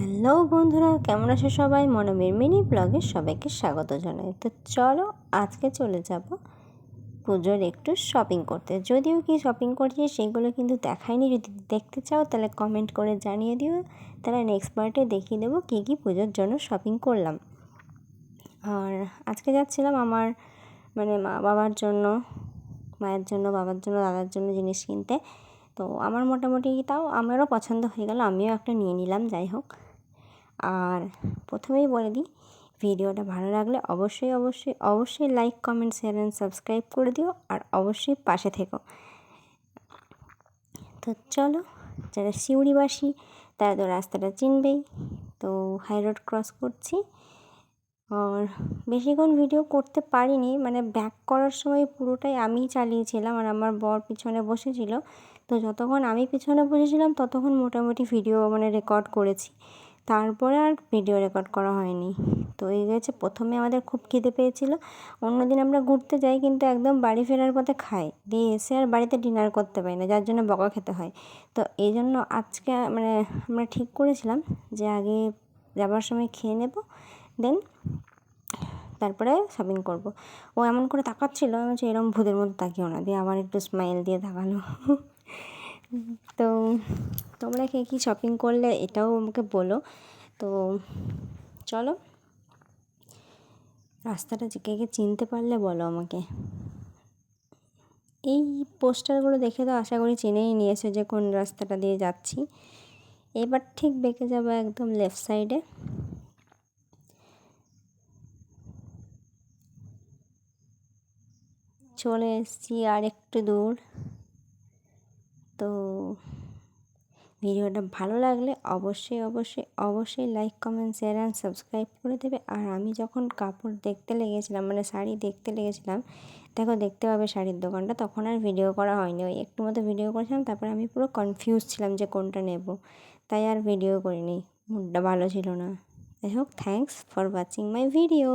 Hello বন্ধুরা, কেমন আছো সবাই? মনমের মিনি ব্লগে সবাইকে স্বাগত জানাই। তো চলো আজকে চলে যাব পুজোর একটু শপিং করতে। যদিও কি শপিং করছি সেগুলো কিন্তু দেখাইনি, যদি দেখতে চাও তাহলে কমেন্ট করে জানিয়ে দিও, তাহলে নেক্সট পার্টে দেখিয়ে দেবো কী কী পুজোর জন্য শপিং করলাম। আর আজকে যাচ্ছিলাম আমার মা বাবার জন্য, মায়ের জন্য, বাবার জন্য, দাদার জন্য জিনিস কিনতে। তো আমার মোটামুটি তাও আমারও পছন্দ হয়ে গেল, আমিও একটা নিয়ে নিলাম। যাই হোক, আর প্রথমেই বলে দিই, ভিডিওটা ভালো লাগলে অবশ্যই অবশ্যই অবশ্যই like, comment, share and subscribe করে দিও, আর অবশ্যই পাশে থেকো। তো চলো, যারা সিউড়িবাসী তারা তো রাস্তাটা চিনবেই। তো হাই রোড ক্রস করছি, আর বেশিক্ষণ ভিডিও করতে পারিনি, ব্যাক করার সময় পুরোটাই আমিই চালিয়েছিলাম আর আমার বর পিছনে বসেছিল। তো যতক্ষণ আমি পিছনে বসেছিলাম ততক্ষণ মোটামুটি ভিডিও রেকর্ড করেছি, তারপরে আর ভিডিও রেকর্ড করা হয়নি। তো এই গেছে, প্রথমে আমাদের খুব খিদে পেয়েছিল। অন্যদিন আমরা ঘুরতে যাই কিন্তু একদম বাড়ি ফেরার পথে খাই, দিয়ে এসে আর বাড়িতে ডিনার করতে পারি না, যার জন্য বকা খেতে হয়। তো এই জন্য আজকে আমরা ঠিক করেছিলাম যে আগে যাবার সময় খেয়ে নেব, দেন তারপরে শপিং করব। ও এমন করে তাকাচ্ছিল, আমি বলছি এরকম ভূতের মধ্যে তাকিও না, দিয়ে আবার একটু স্মাইল দিয়ে তাকালো। তো তোমরা কে কী শপিং করলে এটাও আমাকে বলো। তো চলো, রাস্তাটা কে কে চিনতে পারলে বলো আমাকে। এই পোস্টারগুলো দেখে তো আশা করি চিনেই নিয়েছো যে কোন রাস্তাটা দিয়ে যাচ্ছি। এবার ঠিক বেঁকে যাবো একদম লেফট সাইডে। চলে এসেছি আর একটু দূর। তো ভিডিওটা ভালো লাগলে অবশ্যই অবশ্যই অবশ্যই like, comment, share and subscribe করে দেবে। আর আমি যখন কাপড় দেখতে লেগেছিলাম, শাড়ি দেখতে লেগেছিলাম, দেখো দেখতে পাবে শাড়ির দোকানটা, তখন আর ভিডিও করা হয়নি, ওই একটু মতো ভিডিও করেছিলাম। তারপরে আমি পুরো কনফিউজ ছিলাম যে কোনটা নেব, তাই আর ভিডিও করিনি, মুডটা ভালো ছিল না। যাই হোক, thanks for watching my video.